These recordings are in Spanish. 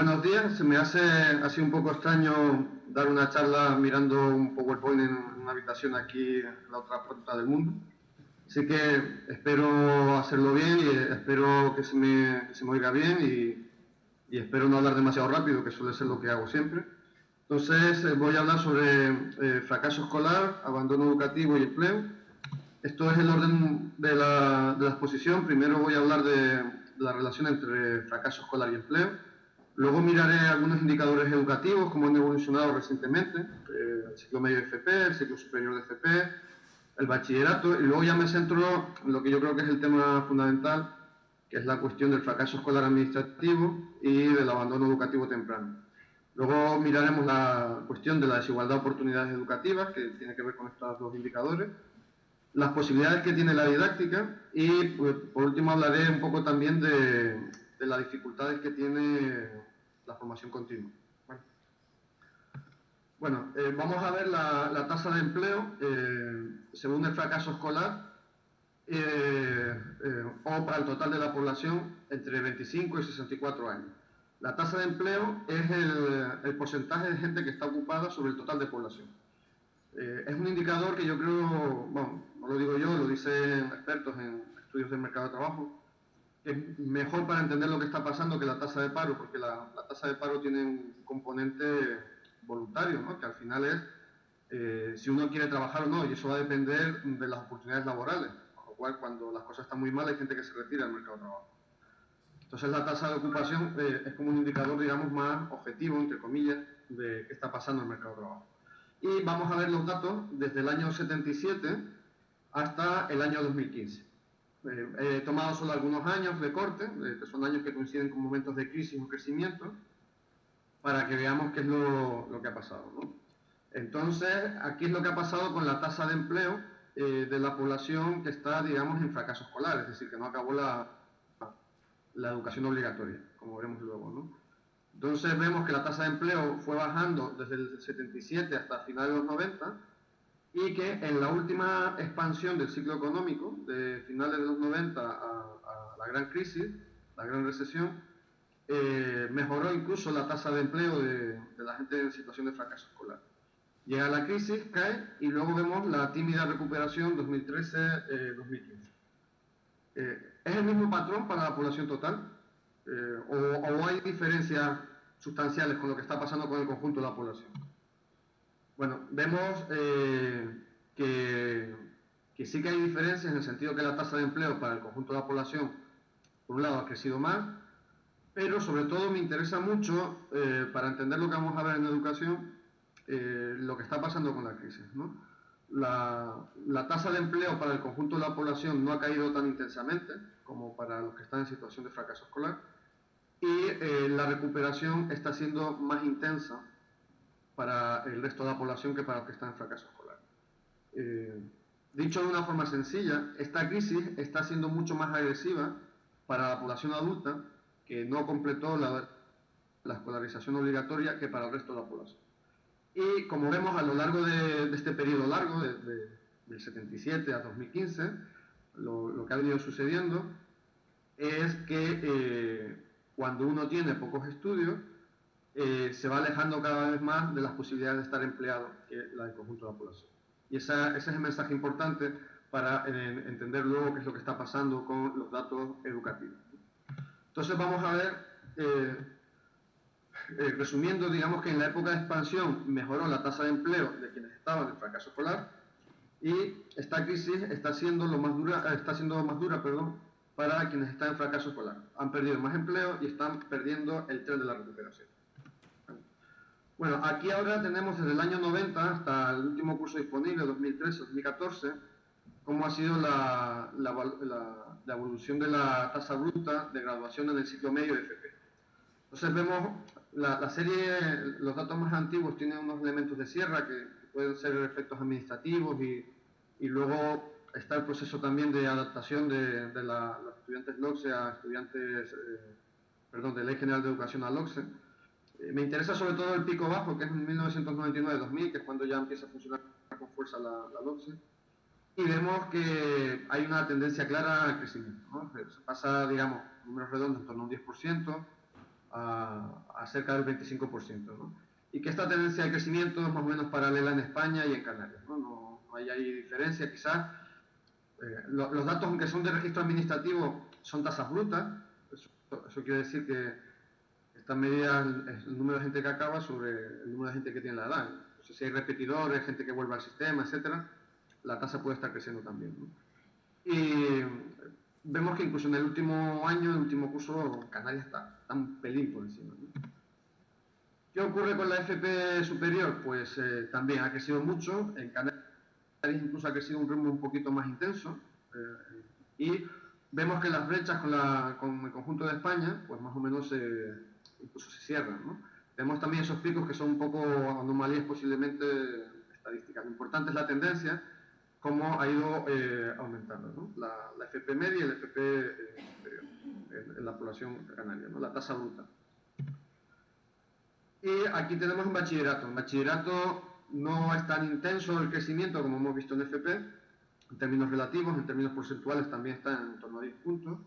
Buenos días. Se me hace así un poco extraño dar una charla mirando un PowerPoint en una habitación aquí en la otra punta del mundo. Así que espero hacerlo bien y espero que se me oiga bien y espero no hablar demasiado rápido, que suele ser lo que hago siempre. Entonces voy a hablar sobre fracaso escolar, abandono educativo y empleo. Esto es el orden de la exposición. Primero voy a hablar de la relación entre fracaso escolar y empleo. Luego miraré algunos indicadores educativos, cómo han evolucionado recientemente, el ciclo medio de FP, el ciclo superior de FP, el bachillerato, y luego ya me centro en lo que yo creo que es el tema fundamental, que es la cuestión del fracaso escolar administrativo y del abandono educativo temprano. Luego miraremos la cuestión de la desigualdad de oportunidades educativas, que tiene que ver con estos dos indicadores, las posibilidades que tiene la didáctica y, pues, por último, hablaré un poco también de las dificultades que tiene la formación continua. Bueno, vamos a ver la tasa de empleo según el fracaso escolar o para el total de la población entre 25 y 64 años. La tasa de empleo es el porcentaje de gente que está ocupada sobre el total de población. Es un indicador que yo creo, bueno, no lo digo yo, lo dicen expertos en estudios del mercado de trabajo, que es mejor para entender lo que está pasando que la tasa de paro, porque la tasa de paro tiene un componente voluntario, ¿no? Que al final es si uno quiere trabajar o no, y eso va a depender de las oportunidades laborales, con lo cual cuando las cosas están muy mal hay gente que se retira del mercado de trabajo. Entonces la tasa de ocupación es como un indicador, digamos, más objetivo, entre comillas, de qué está pasando en el mercado de trabajo. Y vamos a ver los datos desde el año 77 hasta el año 2015. He tomado solo algunos años de corte, que son años que coinciden con momentos de crisis o crecimiento, para que veamos qué es lo que ha pasado, ¿no? Entonces, aquí es lo que ha pasado con la tasa de empleo de la población que está, digamos, en fracaso escolar, es decir, que no acabó la educación obligatoria, como veremos luego, ¿no? Entonces vemos que la tasa de empleo fue bajando desde el 77 hasta finales de los 90 y que en la última expansión del ciclo económico, de finales de los 90 a la gran crisis, la gran recesión, mejoró incluso la tasa de empleo de la gente en situación de fracaso escolar. Llega la crisis, cae y luego vemos la tímida recuperación 2013-2015. ¿Es el mismo patrón para la población total? ¿O hay diferencias sustanciales con lo que está pasando con el conjunto de la población? Bueno, vemos que sí que hay diferencias en el sentido que la tasa de empleo para el conjunto de la población, por un lado, ha crecido más, pero sobre todo me interesa mucho, para entender lo que vamos a ver en educación, lo que está pasando con la crisis, ¿no? La tasa de empleo para el conjunto de la población no ha caído tan intensamente como para los que están en situación de fracaso escolar y la recuperación está siendo más intensa para el resto de la población que para los que están en fracaso escolar. Dicho de una forma sencilla, esta crisis está siendo mucho más agresiva para la población adulta que no completó la escolarización obligatoria que para el resto de la población. Y como vemos a lo largo de este periodo largo, del 77 a 2015, lo que ha venido sucediendo es que cuando uno tiene pocos estudios, se va alejando cada vez más de las posibilidades de estar empleado que la del conjunto de la población. Y ese es el mensaje importante para entender luego qué es lo que está pasando con los datos educativos. Entonces vamos a ver, resumiendo, digamos que en la época de expansión mejoró la tasa de empleo de quienes estaban en fracaso escolar y esta crisis está siendo más dura, para quienes están en fracaso escolar. Han perdido más empleo y están perdiendo el tren de la recuperación. Bueno, aquí ahora tenemos desde el año 90 hasta el último curso disponible, 2013-2014, cómo ha sido la evolución de la tasa bruta de graduación en el ciclo medio de FP. Entonces vemos la serie, los datos más antiguos tienen unos elementos de sierra que pueden ser efectos administrativos y luego está el proceso también de adaptación de los estudiantes LOCSE a estudiantes, de Ley General de Educación a LOCSE. Me interesa sobre todo el pico bajo, que es en 1999-2000, que es cuando ya empieza a funcionar con fuerza la LOCSE. Y vemos que hay una tendencia clara al crecimiento, ¿no? Se pasa, digamos, números redondos en torno a un 10%, a cerca del 25%, ¿no? Y que esta tendencia de crecimiento es más o menos paralela en España y en Canarias, ¿no? No hay ahí diferencia, quizás. Los datos, aunque son de registro administrativo, son tasas brutas. Eso quiere decir que están medidas el número de gente que acaba sobre el número de gente que tiene la edad. Entonces, si hay repetidores, gente que vuelve al sistema, etcétera, la tasa puede estar creciendo también, ¿no? Y vemos que incluso en el último año, en el último curso, Canarias está un pelín por encima, ¿no? ¿Qué ocurre con la FP superior? Pues también ha crecido mucho. En Canarias incluso ha crecido un ritmo un poquito más intenso. Y vemos que las brechas con el conjunto de España, pues más o menos incluso se cierran, ¿no? Vemos también esos picos que son un poco anomalías posiblemente estadísticas. Lo importante es la tendencia, cómo ha ido aumentando, ¿no? La FP media y el FP superior en la población canaria, ¿no? La tasa bruta. Y aquí tenemos un bachillerato. En bachillerato no es tan intenso el crecimiento como hemos visto en FP, en términos relativos, en términos porcentuales también está en torno a 10 puntos.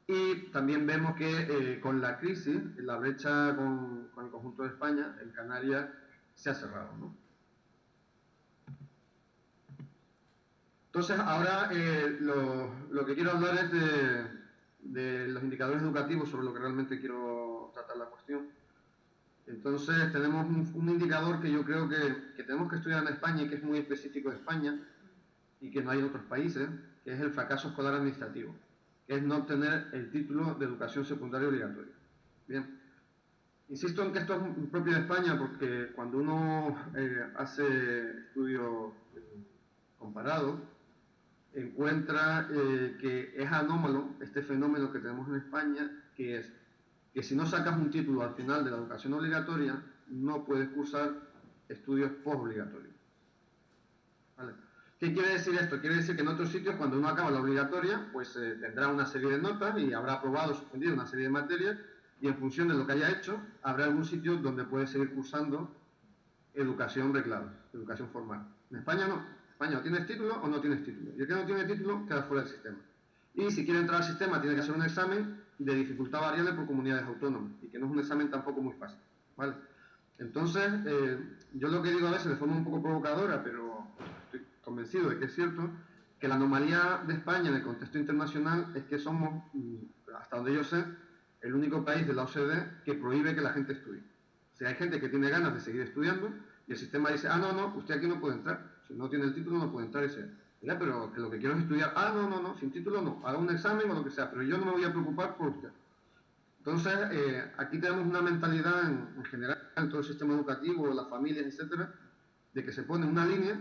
Y también vemos que con la crisis, la brecha con el conjunto de España, en Canarias, se ha cerrado, ¿no? Entonces, ahora lo que quiero hablar es de los indicadores educativos sobre lo que realmente quiero tratar la cuestión. Entonces, tenemos un indicador que yo creo que tenemos que estudiar en España y que es muy específico de España y que no hay en otros países, que es el fracaso escolar administrativo, que es no obtener el título de educación secundaria obligatoria. Bien, insisto en que esto es propio de España porque cuando uno hace estudios comparados, encuentra que es anómalo este fenómeno que tenemos en España, que es que si no sacas un título al final de la educación obligatoria, no puedes cursar estudios postobligatorios. ¿Vale? ¿Qué quiere decir esto? Quiere decir que en otros sitios, cuando uno acaba la obligatoria, pues tendrá una serie de notas y habrá aprobado o suspendido una serie de materias, y en función de lo que haya hecho, habrá algún sitio donde puede seguir cursando educación reglada, educación formal. En España no. En España o tienes título o no tienes título. Y el que no tiene título queda fuera del sistema. Y si quiere entrar al sistema tiene que hacer un examen de dificultad variable por comunidades autónomas, y que no es un examen tampoco muy fácil, ¿vale? Entonces, yo lo que digo a veces de forma un poco provocadora, pero estoy convencido de que es cierto, que la anomalía de España en el contexto internacional es que somos, hasta donde yo sé, el único país de la OCDE que prohíbe que la gente estudie. O sea, hay gente que tiene ganas de seguir estudiando y el sistema dice, ah, no, usted aquí no puede entrar. Si no tiene el título no puede entrar. Y dice, mira, pero que lo que quiero es estudiar. Ah, no, sin título no. Haga un examen o lo que sea, pero yo no me voy a preocupar por usted. Entonces, aquí tenemos una mentalidad en general en todo el sistema educativo, las familias, etcétera, de que se pone una línea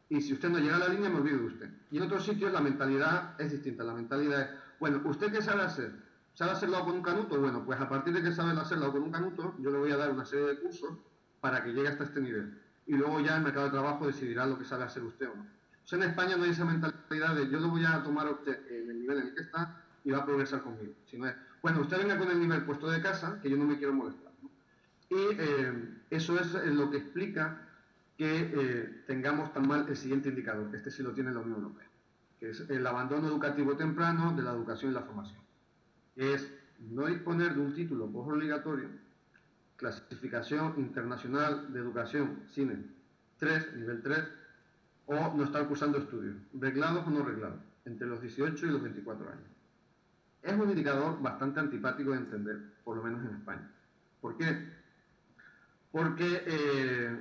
y si usted no llega a la línea me olvido de usted. Y en otros sitios la mentalidad es distinta. La mentalidad es, bueno, ¿usted qué sabe hacer? ¿Sabe hacerlo con un canuto? Bueno, pues a partir de que sabe hacerlo con un canuto, yo le voy a dar una serie de cursos para que llegue hasta este nivel. Y luego ya el mercado de trabajo decidirá lo que sabe hacer usted o no. O sea, en España no hay esa mentalidad de yo lo voy a tomar a usted en el nivel en el que está y va a progresar conmigo. Sino es, bueno, usted venga con el nivel puesto de casa, que yo no me quiero molestar, ¿no? Y eso es lo que explica que tengamos tan mal el siguiente indicador, este sí lo tiene la Unión Europea, que es el abandono educativo temprano de la educación y la formación. Es no disponer de un título posobligatorio, clasificación internacional de educación, CINE 3, nivel 3, o no estar cursando estudios, reglados o no reglados, entre los 18 y los 24 años. Es un indicador bastante antipático de entender, por lo menos en España. ¿Por qué? Porque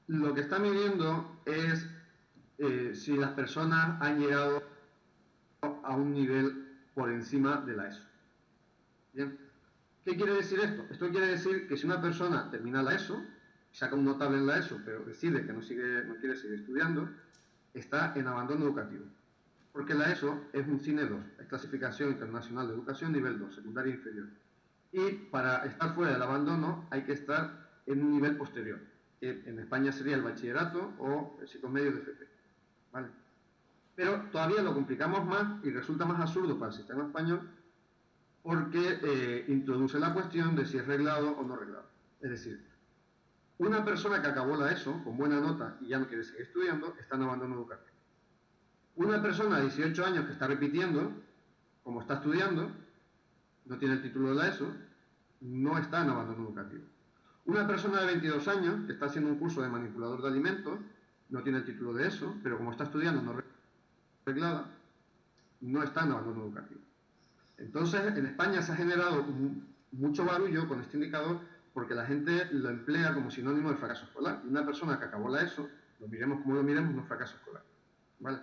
lo que está midiendo es si las personas han llegado a un nivel por encima de la ESO. Bien. ¿Qué quiere decir esto? Esto quiere decir que si una persona termina la ESO, saca un notable en la ESO, pero decide que no quiere seguir estudiando, está en abandono educativo. Porque la ESO es un CINE 2, es Clasificación Internacional de Educación nivel 2, secundaria inferior. Y para estar fuera del abandono hay que estar en un nivel posterior, que en España sería el bachillerato o el ciclo medio de FP. ¿Vale? Pero todavía lo complicamos más y resulta más absurdo para el sistema español porque introduce la cuestión de si es reglado o no reglado. Es decir, una persona que acabó la ESO con buena nota y ya no quiere seguir estudiando, está en abandono educativo. Una persona de 18 años que está repitiendo, como está estudiando, no tiene el título de la ESO, no está en abandono educativo. Una persona de 22 años que está haciendo un curso de manipulador de alimentos, no tiene el título de eso, pero como está estudiando no reglada, no está en abandono educativo. Entonces, en España se ha generado mucho barullo con este indicador porque la gente lo emplea como sinónimo de fracaso escolar. Y una persona que acabó la ESO, lo miremos como lo miremos, no es fracaso escolar. ¿Vale?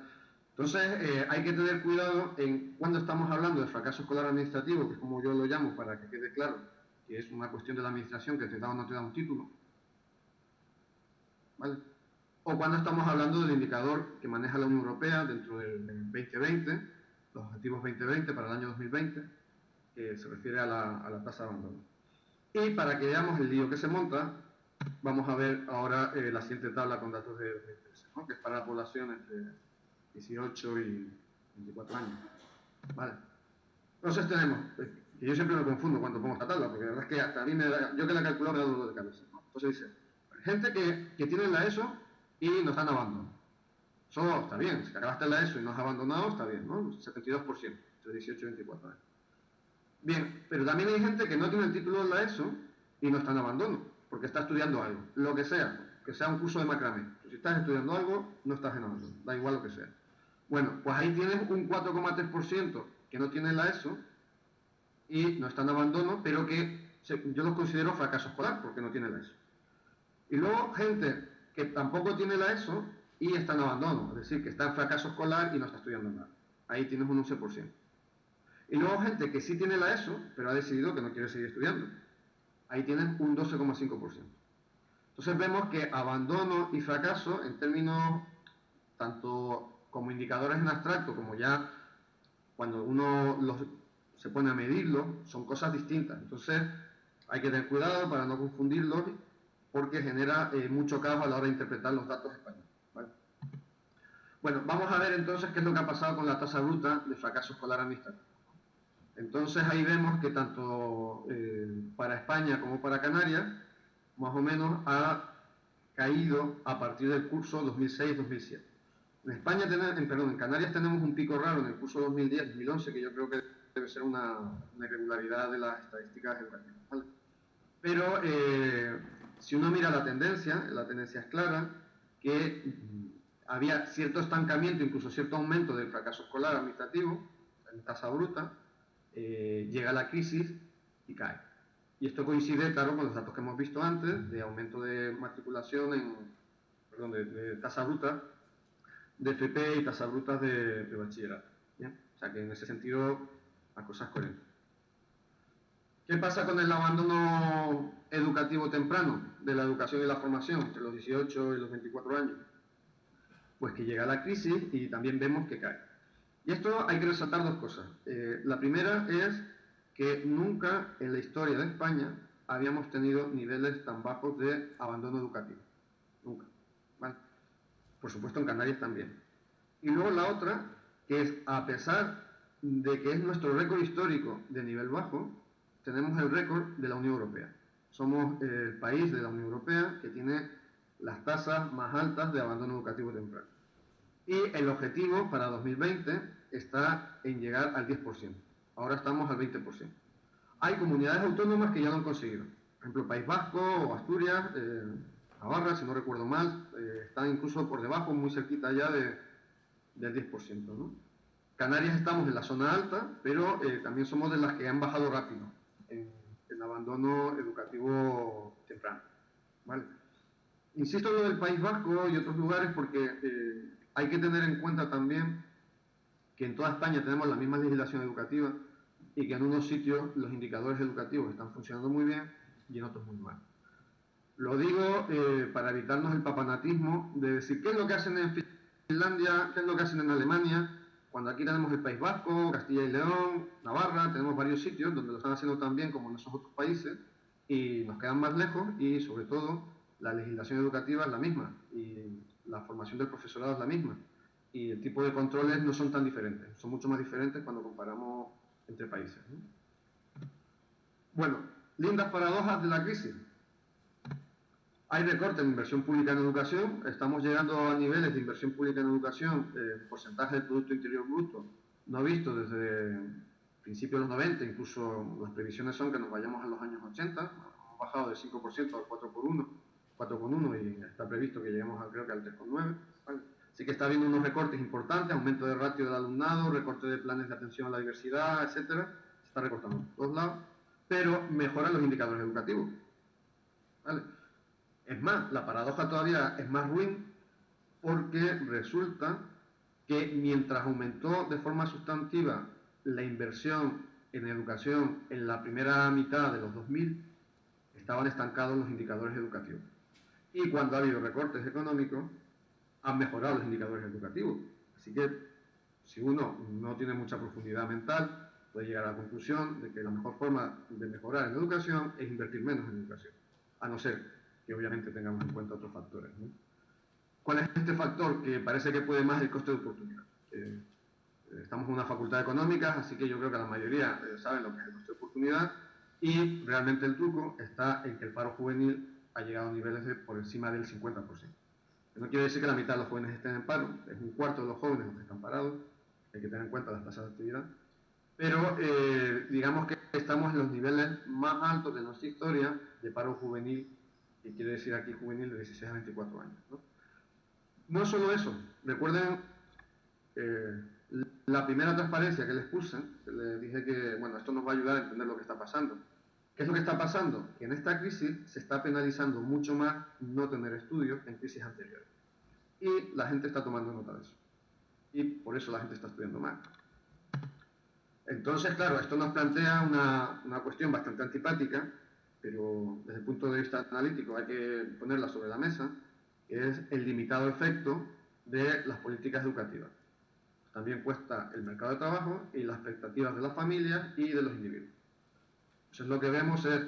Entonces, hay que tener cuidado en cuando estamos hablando de fracaso escolar administrativo, que es como yo lo llamo para que quede claro, que es una cuestión de la administración que te da o no te da un título. ¿Vale? O cuando estamos hablando del indicador que maneja la Unión Europea dentro del 2020, los objetivos 2020 para el año 2020, que se refiere a la tasa de abandono. Y para que veamos el lío que se monta, vamos a ver ahora la siguiente tabla con datos de 2013, ¿no? Que es para la población entre 18 y 24 años. Vale. Entonces tenemos, que yo siempre me confundo cuando pongo esta tabla, porque la verdad es que hasta a mí, yo que la he calculado me da dolor de cabeza, ¿no? Entonces dice, gente que tiene la ESO y no están abandonando. Eso está bien, si acabaste la ESO y no has abandonado, está bien, ¿no? 72%, entre 18 y 24 años. Bien, pero también hay gente que no tiene el título de la ESO y no está en abandono, porque está estudiando algo, lo que sea un curso de macramé. Si estás estudiando algo, no estás en abandono, da igual lo que sea. Bueno, pues ahí tienes un 4,3% que no tiene la ESO y no está en abandono, pero que yo los considero fracaso escolar porque no tiene la ESO. Y luego gente que tampoco tiene la ESO y está en abandono, es decir, que está en fracaso escolar y no está estudiando nada. Ahí tienes un 11%. Y luego gente que sí tiene la ESO, pero ha decidido que no quiere seguir estudiando. Ahí tienes un 12,5%. Entonces vemos que abandono y fracaso, en términos tanto como indicadores en abstracto, como ya cuando uno se pone a medirlo, son cosas distintas. Entonces hay que tener cuidado para no confundirlos, porque genera mucho caos a la hora de interpretar los datos españoles. ¿Vale? Bueno, vamos a ver entonces qué es lo que ha pasado con la tasa bruta de fracaso escolar administrativo. Entonces ahí vemos que tanto para España como para Canarias, más o menos ha caído a partir del curso 2006-2007. En España en Canarias tenemos un pico raro en el curso 2010-2011, que yo creo que debe ser una irregularidad de las estadísticas educativas. ¿Vale? Pero si uno mira la tendencia es clara, que había cierto estancamiento, incluso cierto aumento del fracaso escolar administrativo, en tasa bruta, llega la crisis y cae. Y esto coincide, claro, con los datos que hemos visto antes, de aumento de matriculación de tasa bruta de FP y tasa brutas de bachillerato. ¿Bien? O sea que en ese sentido, las cosas coherentes. ¿Qué pasa con el abandono educativo temprano de la educación y la formación entre los 18 y los 24 años? Pues que llega la crisis y también vemos que cae. Y esto hay que resaltar dos cosas. La primera es que nunca en la historia de España habíamos tenido niveles tan bajos de abandono educativo. Nunca. ¿Vale? Por supuesto en Canarias también. Y luego la otra, que es a pesar de que es nuestro récord histórico de nivel bajo, tenemos el récord de la Unión Europea. Somos el país de la Unión Europea que tiene las tasas más altas de abandono educativo temprano. Y el objetivo para 2020 está en llegar al 10%. Ahora estamos al 20%. Hay comunidades autónomas que ya lo han conseguido. Por ejemplo, País Vasco o Asturias, Navarra, si no recuerdo mal, están incluso por debajo, muy cerquita ya del 10%. ¿No? Canarias estamos en la zona alta, pero también somos de las que han bajado rápido en abandono educativo temprano. ¿Vale? Insisto en lo del País Vasco y otros lugares porque hay que tener en cuenta también que en toda España tenemos la misma legislación educativa y que en unos sitios los indicadores educativos están funcionando muy bien y en otros muy mal. Lo digo para evitarnos el papanatismo de decir qué es lo que hacen en Finlandia, qué es lo que hacen en Alemania, cuando aquí tenemos el País Vasco, Castilla y León, Navarra, tenemos varios sitios donde lo están haciendo tan bien como en esos otros países y nos quedan más lejos y sobre todo la legislación educativa es la misma y la formación del profesorado es la misma y el tipo de controles no son tan diferentes, son mucho más diferentes cuando comparamos entre países. ¿No? Bueno, lindas paradojas de la crisis. Hay recorte en inversión pública en educación, estamos llegando a niveles de inversión pública en educación, porcentaje del Producto Interior Bruto, no visto desde principios de los 90, incluso las previsiones son que nos vayamos a los años 80, hemos bajado del 5% al 4,1 y está previsto que lleguemos creo que al 3,9. ¿Vale? Así que está habiendo unos recortes importantes, aumento de ratio del alumnado, recorte de planes de atención a la diversidad, etcétera. Se está recortando por todos lados, pero mejoran los indicadores educativos. ¿Vale? Es más, la paradoja todavía es más ruin porque resulta que mientras aumentó de forma sustantiva la inversión en educación en la primera mitad de los 2000, estaban estancados los indicadores educativos. Y cuando ha habido recortes económicos, han mejorado los indicadores educativos. Así que, si uno no tiene mucha profundidad mental, puede llegar a la conclusión de que la mejor forma de mejorar en educación es invertir menos en educación, a no ser que obviamente tengamos en cuenta otros factores, ¿no? ¿Cuál es este factor que parece que puede más el coste de oportunidad? Estamos en una facultad de económicas, así que yo creo que la mayoría saben lo que es el coste de oportunidad, y realmente el truco está en que el paro juvenil ha llegado a niveles de por encima del 50%. No quiere decir que la mitad de los jóvenes estén en paro, es un cuarto de los jóvenes los que están parados, hay que tener en cuenta las tasas de actividad, pero digamos que estamos en los niveles más altos de nuestra historia de paro juvenil, que quiere decir aquí juvenil de 16 a 24 años, ¿no? No solo eso, recuerden la primera transparencia que les puse, que les dije que, bueno, esto nos va a ayudar a entender lo que está pasando. ¿Qué es lo que está pasando? Que en esta crisis se está penalizando mucho más no tener estudios que en crisis anteriores. Y la gente está tomando nota de eso. Y por eso la gente está estudiando más. Entonces, claro, esto nos plantea una cuestión bastante antipática, pero desde el punto de vista analítico hay que ponerla sobre la mesa, que es el limitado efecto de las políticas educativas. También cuesta el mercado de trabajo y las expectativas de las familias y de los individuos. Entonces lo que vemos es,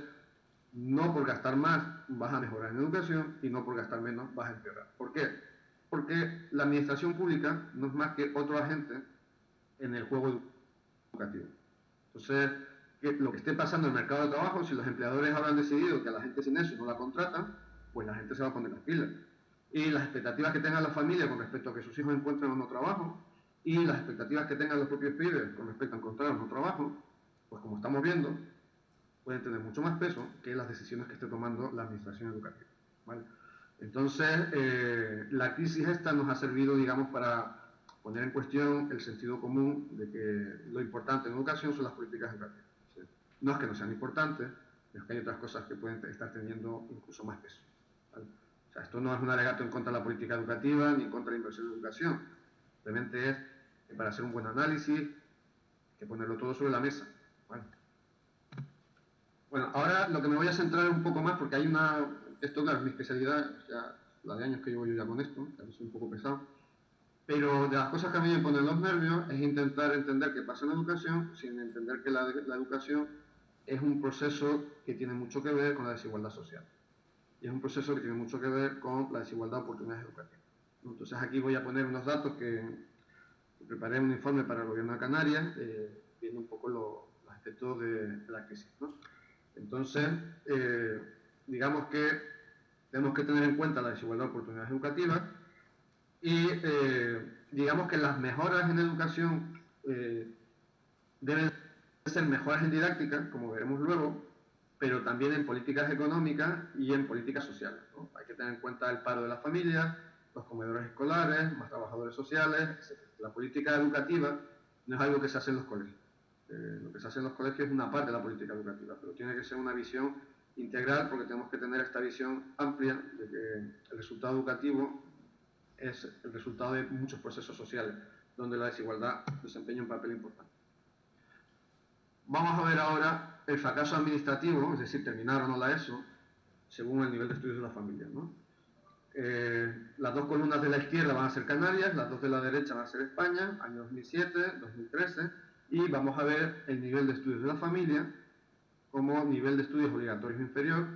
no por gastar más vas a mejorar en educación y no por gastar menos vas a empeorar. ¿Por qué? Porque la administración pública no es más que otro agente en el juego educativo. Entonces, lo que esté pasando en el mercado de trabajo, si los empleadores habrán decidido que a la gente sin eso no la contratan, pues la gente se va a poner las pilas. Y las expectativas que tenga la familia con respecto a que sus hijos encuentren un nuevo trabajo, y las expectativas que tengan los propios pibes con respecto a encontrar un nuevo trabajo, pues como estamos viendo, pueden tener mucho más peso que las decisiones que esté tomando la administración educativa. ¿Vale? Entonces, la crisis esta nos ha servido, digamos, para poner en cuestión el sentido común de que lo importante en educación son las políticas educativas. ¿Sí? No es que no sean importantes, es que hay otras cosas que pueden estar teniendo incluso más peso. ¿Vale? O sea, esto no es un alegato en contra de la política educativa ni en contra de la inversión en educación. Simplemente es que para hacer un buen análisis hay que ponerlo todo sobre la mesa. ¿Vale? Bueno, ahora lo que me voy a centrar un poco más, porque hay esto claro, es mi especialidad, ya la de años que llevo yo ya con esto, ya soy un poco pesado, pero de las cosas que a mí me ponen los nervios es intentar entender qué pasa en la educación sin entender que la educación es un proceso que tiene mucho que ver con la desigualdad social. Y es un proceso que tiene mucho que ver con la desigualdad de oportunidades educativas. Entonces aquí voy a poner unos datos que preparé un informe para el gobierno de Canarias, viendo un poco los aspectos de la crisis, ¿no? Entonces, digamos que tenemos que tener en cuenta la desigualdad de oportunidades educativas y digamos que las mejoras en educación deben ser mejoras en didáctica, como veremos luego, pero también en políticas económicas y en políticas sociales, ¿no? Hay que tener en cuenta el paro de las familias, los comedores escolares, más trabajadores sociales, etc. La política educativa no es algo que se hace en los colegios. Lo que se hace en los colegios es una parte de la política educativa, pero tiene que ser una visión integral porque tenemos que tener esta visión amplia de que el resultado educativo es el resultado de muchos procesos sociales donde la desigualdad desempeña un papel importante. Vamos a ver ahora el fracaso administrativo, es decir, terminar o no la ESO, según el nivel de estudios de la familia, ¿no? Las dos columnas de la izquierda van a ser Canarias, las dos de la derecha van a ser España, año 2007, 2013, y vamos a ver el nivel de estudios de la familia como nivel de estudios obligatorios inferior,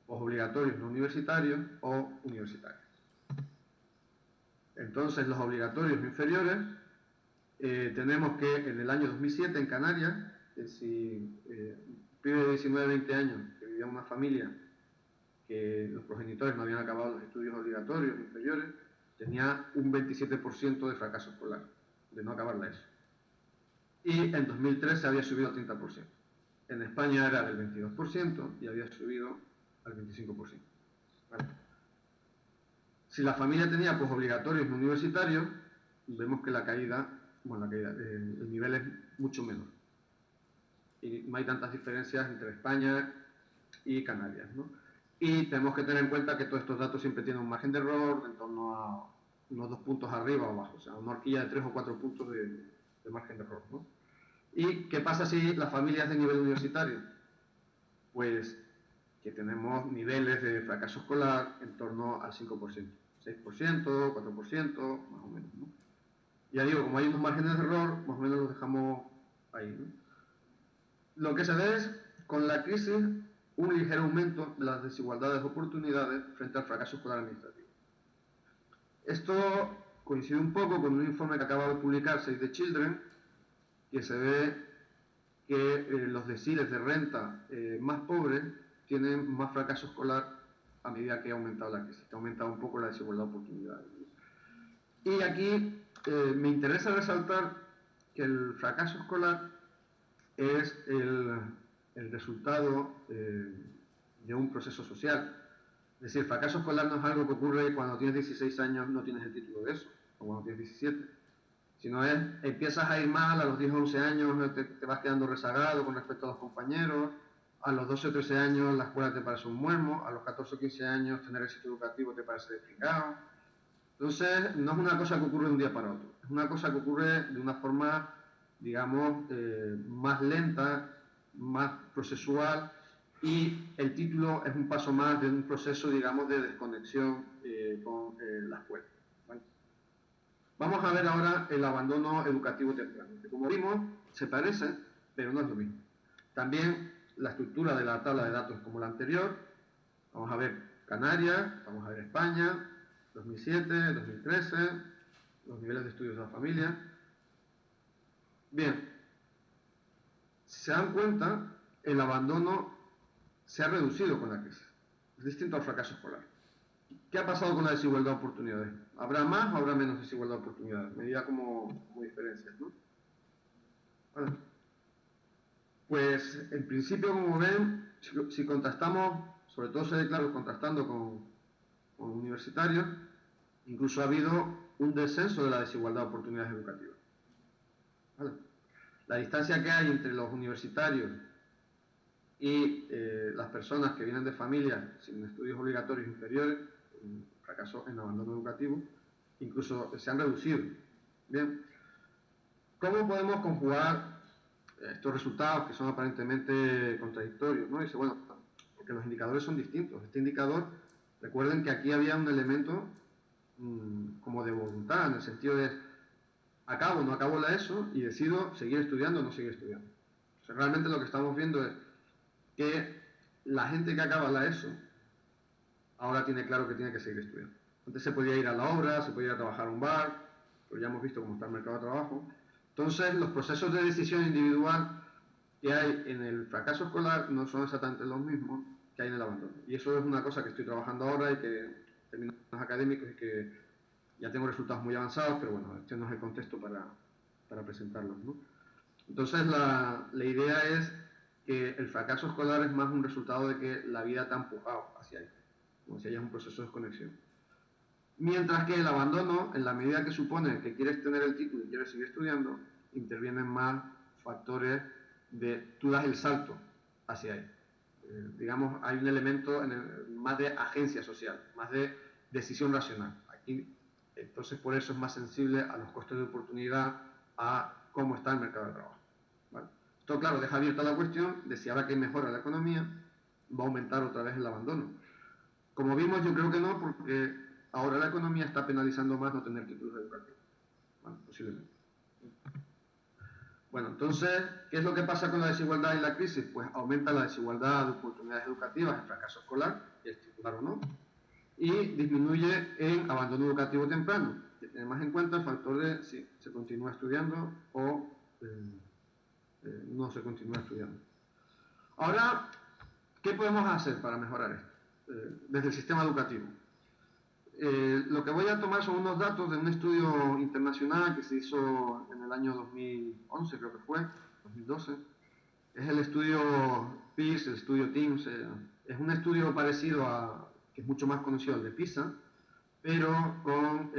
obligatorios no universitarios o universitarios. Entonces, los obligatorios no inferiores, tenemos que en el año 2007 en Canarias, si un pibe de 19, 20 años que vivía en una familia que los progenitores no habían acabado los estudios obligatorios inferiores, tenía un 27% de fracaso escolar, de no acabar la ESO. y en 2013 había subido al 30%. En España era del 22% y había subido al 25%. ¿Vale? Si la familia tenía obligatorios no universitarios, vemos que el nivel es mucho menor. Y no hay tantas diferencias entre España y Canarias, ¿no? Y tenemos que tener en cuenta que todos estos datos siempre tienen un margen de error en torno a unos 2 puntos arriba o abajo, o sea, una horquilla de 3 o 4 puntos de margen de error, ¿no? ¿Y qué pasa si la familia es de nivel universitario? Pues que tenemos niveles de fracaso escolar en torno al 5%, 6%, 4%, más o menos, ¿no? Ya digo, como hay unos márgenes de error, más o menos los dejamos ahí, ¿no? Lo que se ve es, con la crisis, un ligero aumento de las desigualdades de oportunidades frente al fracaso escolar administrativo. Esto coincide un poco con un informe que acaba de publicar Save the Children, que se ve que los deciles de renta más pobres tienen más fracaso escolar a medida que ha aumentado la crisis, que ha aumentado un poco la desigualdad de oportunidades. Y aquí me interesa resaltar que el fracaso escolar es el resultado de un proceso social. Es decir, el fracaso escolar no es algo que ocurre cuando tienes 16 años, no tienes el título de eso, o cuando tienes 17, sino empiezas a ir mal a los 10 o 11 años, te vas quedando rezagado con respecto a los compañeros, a los 12 o 13 años la escuela te parece un muermo, a los 14 o 15 años tener éxito educativo te parece complicado. Entonces, no es una cosa que ocurre de un día para otro, es una cosa que ocurre de una forma, digamos, más lenta, más procesual, y el título es un paso más de un proceso, digamos, de desconexión con la escuela. ¿Vale? Vamos a ver ahora el abandono educativo temprano, que como vimos, se parece, pero no es lo mismo. También la estructura de la tabla de datos como la anterior. Vamos a ver Canarias, vamos a ver España, 2007, 2013, los niveles de estudios de la familia. Bien, si se dan cuenta, el abandono se ha reducido con la crisis. Es distinto al fracaso escolar. ¿Qué ha pasado con la desigualdad de oportunidades? ¿Habrá más o habrá menos desigualdad de oportunidades? Medida como diferencias, ¿no? Bueno, pues en principio, como ven, si contrastamos, sobre todo se ve claro contrastando con universitarios, incluso ha habido un descenso de la desigualdad de oportunidades educativas. ¿Vale? La distancia que hay entre los universitarios y las personas que vienen de familias sin estudios obligatorios inferiores, en fracaso en abandono educativo, incluso se han reducido. Bien, ¿cómo podemos conjugar estos resultados que son aparentemente contradictorios? ¿No? Dice, bueno, porque los indicadores son distintos. Este indicador, recuerden que aquí había un elemento como de voluntad, en el sentido de acabo o no acabo la ESO y decido seguir estudiando o no seguir estudiando. O sea, realmente lo que estamos viendo es que la gente que acaba la ESO ahora tiene claro que tiene que seguir estudiando. Antes se podía ir a la obra, se podía ir a trabajar a un bar, pero ya hemos visto cómo está el mercado de trabajo. Entonces, los procesos de decisión individual que hay en el fracaso escolar no son exactamente los mismos que hay en el abandono. Y eso es una cosa que estoy trabajando ahora y que termino los académicos y que ya tengo resultados muy avanzados, pero bueno, este no es el contexto para presentarlos, ¿no? Entonces, la idea es que el fracaso escolar es más un resultado de que la vida te ha empujado hacia ahí, como si haya un proceso de desconexión. Mientras que el abandono, en la medida que supone que quieres tener el título y quieres seguir estudiando, intervienen más factores de tú das el salto hacia ahí. Digamos, hay un elemento más de agencia social, más de decisión racional. Aquí, entonces, por eso es más sensible a los costes de oportunidad, a cómo está el mercado de trabajo. ¿Vale? Esto, claro, deja abierta la cuestión de si ahora que mejora la economía, va a aumentar otra vez el abandono. Como vimos, yo creo que no, porque ahora la economía está penalizando más no tener títulos educativos. Bueno, posiblemente. Bueno, entonces, ¿qué es lo que pasa con la desigualdad y la crisis? Pues aumenta la desigualdad de oportunidades educativas en fracaso escolar, es titular o no, y disminuye en abandono educativo temprano, que tiene más en cuenta el factor de si se continúa estudiando o no se continúa estudiando. Ahora, ¿qué podemos hacer para mejorar esto? Desde el sistema educativo. lo que voy a tomar son unos datos de un estudio internacional que se hizo en el año 2011, creo que fue, 2012. Es el estudio PIS, el estudio TIMSS. Es un estudio parecido a, que es mucho más conocido al de PISA, pero con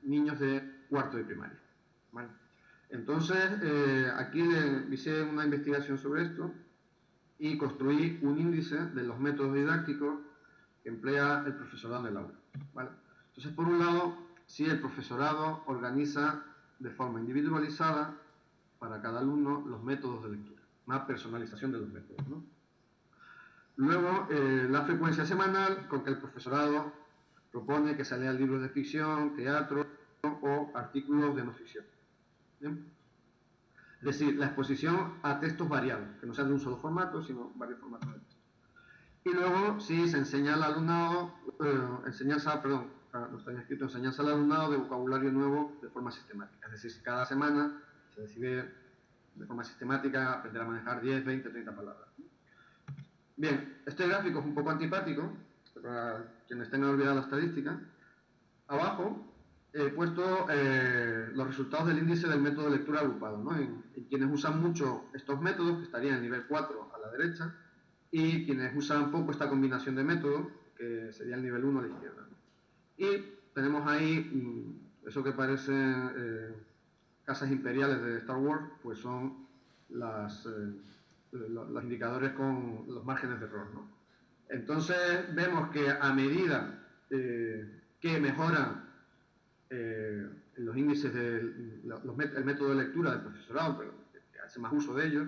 niños de cuarto de primaria. ¿Vale? Entonces, aquí hice una investigación sobre esto y construí un índice de los métodos didácticos que emplea el profesorado del aula. ¿Vale? Entonces, por un lado, si el profesorado organiza de forma individualizada para cada alumno los métodos de lectura, una personalización de los métodos, ¿no? Luego, la frecuencia semanal con que el profesorado propone que se lean libros de ficción, teatro o artículos de no ficción. ¿Bien? Es decir, la exposición a textos variados, que no sean de un solo formato, sino varios formatos de texto. Y luego, sí, se enseña al alumnado, no está escrito, enseñanza al alumnado de vocabulario nuevo de forma sistemática. Es decir, si cada semana se decide de forma sistemática aprender a manejar 10, 20, 30 palabras. Bien, este gráfico es un poco antipático, para quienes tengan olvidado la estadística. Abajo he puesto los resultados del índice del método de lectura agrupado, ¿no? En quienes usan mucho estos métodos, que estarían en nivel 4 a la derecha, y quienes usan poco esta combinación de métodos, que sería el nivel 1 a la izquierda, ¿no? Y tenemos ahí eso que parecen casas imperiales de Star Wars, pues son los indicadores con los márgenes de error, ¿no? Entonces vemos que a medida que mejoran los índices del método de lectura del profesorado, pero que hace más uso de ellos,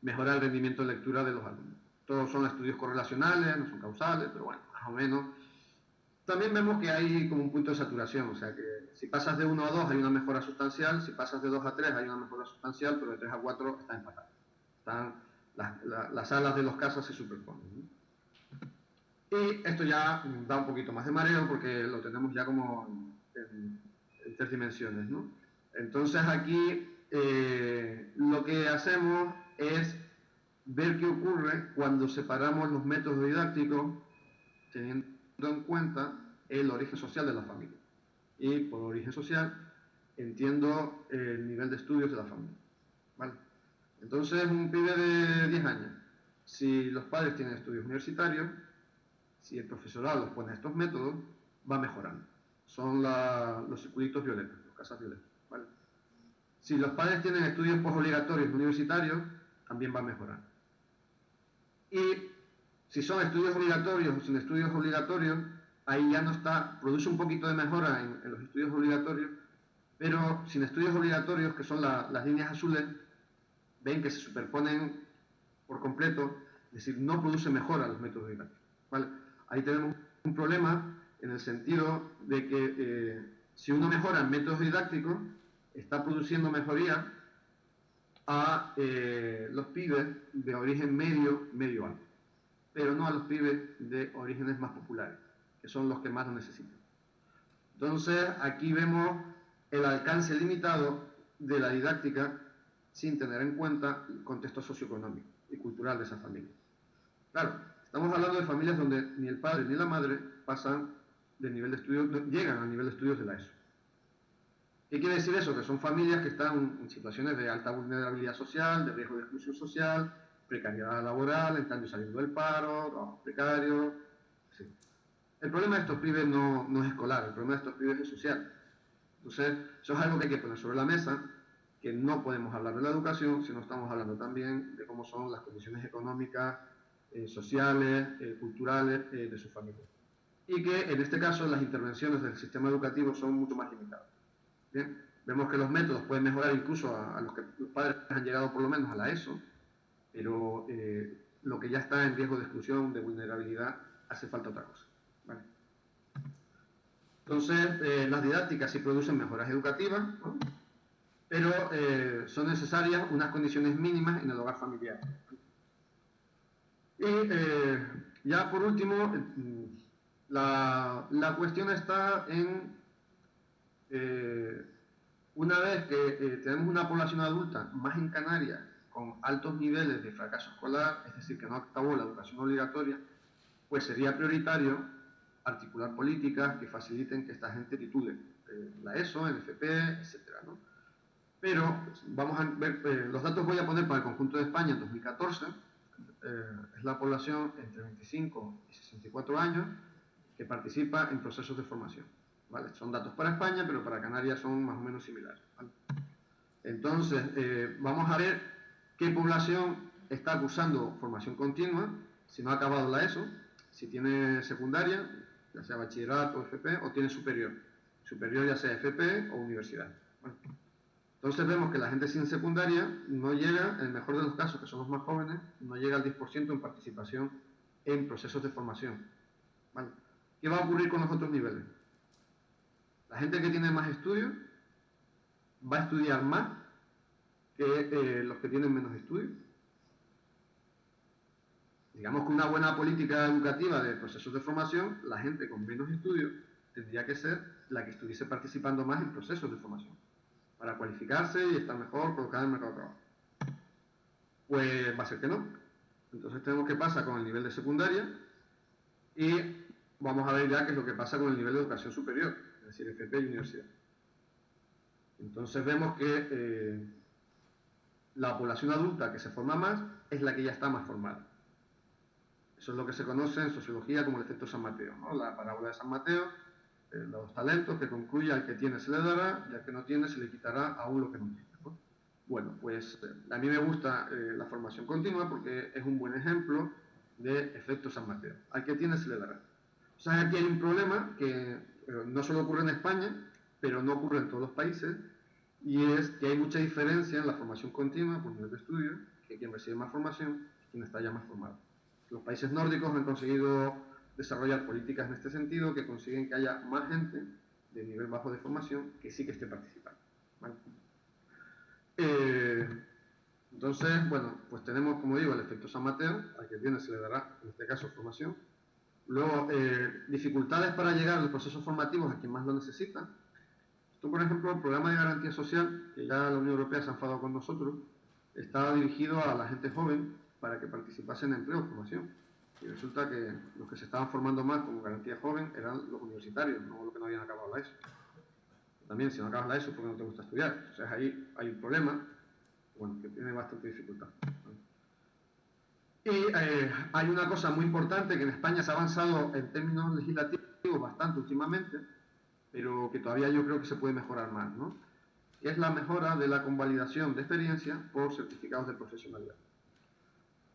mejora el rendimiento de lectura de los alumnos. Todos son estudios correlacionales, no son causales, pero bueno, más o menos. También vemos que hay como un punto de saturación, o sea que si pasas de 1 a 2 hay una mejora sustancial, si pasas de 2 a 3 hay una mejora sustancial, pero de 3 a 4 está empatado. Las alas de los casos se superponen, ¿no? Y esto ya da un poquito más de mareo porque lo tenemos ya como en 3 dimensiones, ¿no? Entonces aquí lo que hacemos es ver qué ocurre cuando separamos los métodos didácticos teniendo en cuenta el origen social de la familia. Y por origen social entiendo el nivel de estudios de la familia. ¿Vale? Entonces, un pibe de 10 años, si los padres tienen estudios universitarios, si el profesorado los pone a estos métodos, va mejorando. Son los circulitos violetas, las casas violetas. ¿Vale? Si los padres tienen estudios postobligatorios universitarios, también va mejorando. Y si son estudios obligatorios o sin estudios obligatorios, ahí ya no está, produce un poquito de mejora en los estudios obligatorios, pero sin estudios obligatorios, que son las líneas azules, ven que se superponen por completo, es decir, no produce mejora los métodos didácticos. ¿Vale? Ahí tenemos un problema en el sentido de que si uno mejora en métodos didácticos, está produciendo mejoría a los pibes de origen medio alto, pero no a los pibes de orígenes más populares, que son los que más lo necesitan. Entonces, aquí vemos el alcance limitado de la didáctica sin tener en cuenta el contexto socioeconómico y cultural de esa familia. Claro, estamos hablando de familias donde ni el padre ni la madre pasan del nivel de estudios, llegan al nivel de estudios de la ESO. ¿Qué quiere decir eso? Que son familias que están en situaciones de alta vulnerabilidad social, de riesgo de exclusión social, precariedad laboral, entrando y saliendo del paro, trabajo precario. Sí. El problema de estos pibes no es escolar, el problema de estos pibes es social. Entonces, eso es algo que hay que poner sobre la mesa, que no podemos hablar de la educación si no estamos hablando también de cómo son las condiciones económicas, sociales, culturales de su familia. Y que en este caso las intervenciones del sistema educativo son mucho más limitadas. Bien, vemos que los métodos pueden mejorar incluso a los que los padres han llegado por lo menos a la ESO, pero lo que ya está en riesgo de exclusión, de vulnerabilidad, hace falta otra cosa. ¿Vale? Entonces, las didácticas sí producen mejoras educativas, ¿no? Pero son necesarias unas condiciones mínimas en el hogar familiar. Y ya por último, la cuestión está en una vez que tenemos una población adulta, más en Canarias, con altos niveles de fracaso escolar, es decir, que no acabó la educación obligatoria, pues sería prioritario articular políticas que faciliten que esta gente titule la ESO, el FP, etcétera, ¿no? Pero vamos a ver, los datos voy a poner para el conjunto de España en 2014, es la población entre 25 y 64 años que participa en procesos de formación, ¿vale? Son datos para España, pero para Canarias son más o menos similares, ¿vale? Entonces, vamos a ver qué población está cursando formación continua, si no ha acabado la ESO, si tiene secundaria, ya sea bachillerato o FP, o tiene superior. Superior ya sea FP o universidad. Bueno, entonces vemos que la gente sin secundaria no llega, en el mejor de los casos, que son los más jóvenes, no llega al 10% en participación en procesos de formación, ¿vale? ¿Qué va a ocurrir con los otros niveles? La gente que tiene más estudios va a estudiar más que los que tienen menos estudios. Digamos que una buena política educativa de procesos de formación, la gente con menos estudios tendría que ser la que estuviese participando más en procesos de formación, para cualificarse y estar mejor colocada en el mercado de trabajo. Pues va a ser que no. Entonces tenemos qué pasa con el nivel de secundaria y vamos a ver ya qué es lo que pasa con el nivel de educación superior, es decir, FP y universidad. Entonces vemos que la población adulta que se forma más es la que ya está más formada. Eso es lo que se conoce en sociología como el efecto San Mateo, ¿no? La parábola de San Mateo, los talentos que concluye al que tiene se le dará y al que no tiene se le quitará aún lo que no tiene, ¿no? Bueno, pues a mí me gusta la formación continua porque es un buen ejemplo de efecto San Mateo. Al que tiene se le dará. O sea, aquí hay un problema que no solo ocurre en España, pero no ocurre en todos los países, y es que hay mucha diferencia en la formación continua por nivel de estudio, que quien recibe más formación es quien está ya más formado. Los países nórdicos han conseguido desarrollar políticas en este sentido que consiguen que haya más gente de nivel bajo de formación que sí que esté participando, ¿vale? Entonces, bueno, pues tenemos, como digo, el efecto San Mateo, al que tiene se le dará, en este caso, formación. Luego, dificultades para llegar a los procesos formativos a quien más lo necesita. Esto, por ejemplo, el programa de garantía social, que ya la Unión Europea se ha enfadado con nosotros, estaba dirigido a la gente joven para que participase en empleo o formación. Y resulta que los que se estaban formando más como garantía joven eran los universitarios, no los que no habían acabado la ESO. También, si no acabas la ESO, porque no te gusta estudiar. Entonces ahí hay un problema, bueno, que tiene bastante dificultad. Y hay una cosa muy importante que en España se ha avanzado en términos legislativos bastante últimamente, pero que todavía yo creo que se puede mejorar más, ¿no? Que es la mejora de la convalidación de experiencia por certificados de profesionalidad.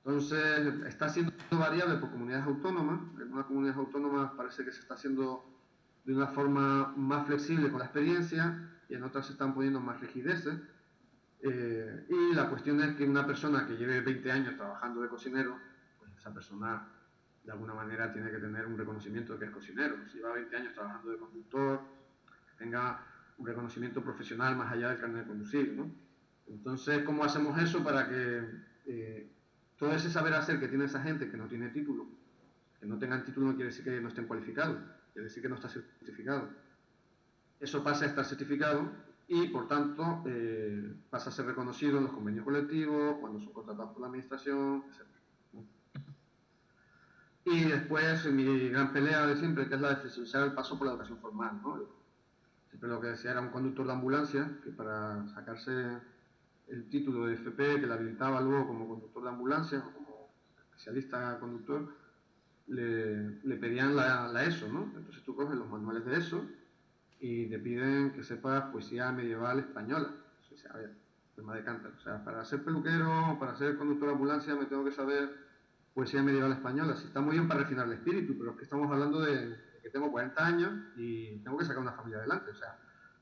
Entonces, está siendo variable por comunidades autónomas. En unas comunidades autónomas parece que se está haciendo de una forma más flexible con la experiencia y en otras se están poniendo más rigideces. Y la cuestión es que una persona que lleve 20 años trabajando de cocinero, pues esa persona de alguna manera tiene que tener un reconocimiento de que es cocinero. Si lleva 20 años trabajando de conductor, que tenga un reconocimiento profesional más allá del carnet de conducir, ¿no? Entonces, ¿cómo hacemos eso para que todo ese saber hacer que tiene esa gente que no tiene título, que no tengan título no quiere decir que no estén cualificados, quiere decir que no está certificado? Eso pasa a estar certificado y, por tanto, pasa a ser reconocido en los convenios colectivos, cuando son contratados por la administración, etc. Y después, mi gran pelea de siempre, que es la de facilitar el paso por la educación formal, ¿no? Siempre lo que decía era un conductor de ambulancia, que para sacarse el título de FP, que le habilitaba luego como conductor de ambulancia, o como especialista conductor, le pedían la ESO, ¿no? Entonces tú coges los manuales de ESO y te piden que sepas poesía medieval española. O sea, a ver, tema de cántaro. O sea, para ser peluquero, para ser conductor de ambulancia, me tengo que saber poesía medieval española. Sí, está muy bien para refinar el espíritu, pero es que estamos hablando de que tengo 40 años y tengo que sacar una familia adelante. O sea,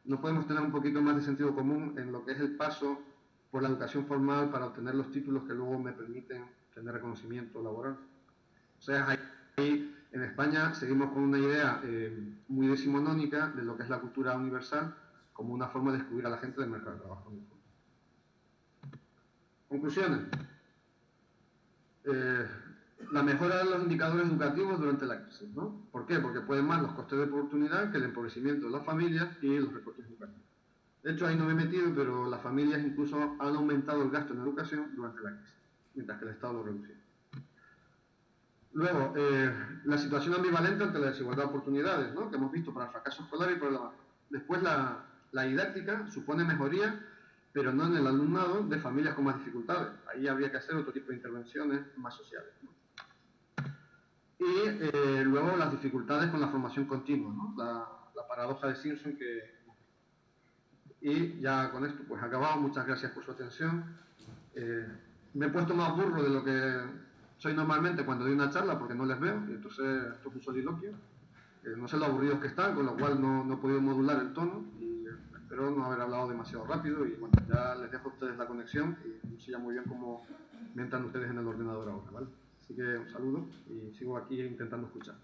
no podemos tener un poquito más de sentido común en lo que es el paso por la educación formal para obtener los títulos que luego me permiten tener reconocimiento laboral. O sea, ahí en España seguimos con una idea muy decimonónica de lo que es la cultura universal como una forma de excluir a la gente del mercado de trabajo. Conclusiones. La mejora de los indicadores educativos durante la crisis, ¿no? ¿Por qué? Porque pueden más los costes de oportunidad que el empobrecimiento de las familias y los recortes educativos. De hecho, ahí no me he metido, pero las familias incluso han aumentado el gasto en educación durante la crisis, mientras que el Estado lo reducía. Luego, la situación ambivalente ante la desigualdad de oportunidades, ¿no?, que hemos visto para el fracaso escolar y por el abajo. Después, la didáctica supone mejoría, pero no en el alumnado de familias con más dificultades. Ahí habría que hacer otro tipo de intervenciones más sociales, ¿no? Y luego las dificultades con la formación continua, ¿no?, la paradoja de Simpson que... Y ya con esto pues acabado. Muchas gracias por su atención. Me he puesto más burro de lo que soy normalmente cuando doy una charla porque no les veo, y entonces esto es un soliloquio. No sé lo aburridos que están, con lo cual no he podido modular el tono y espero no haber hablado demasiado rápido. Y bueno, ya les dejo a ustedes la conexión y no sé ya muy bien cómo me entran ustedes en el ordenador ahora, ¿vale? Así que un saludo y sigo aquí intentando escuchar.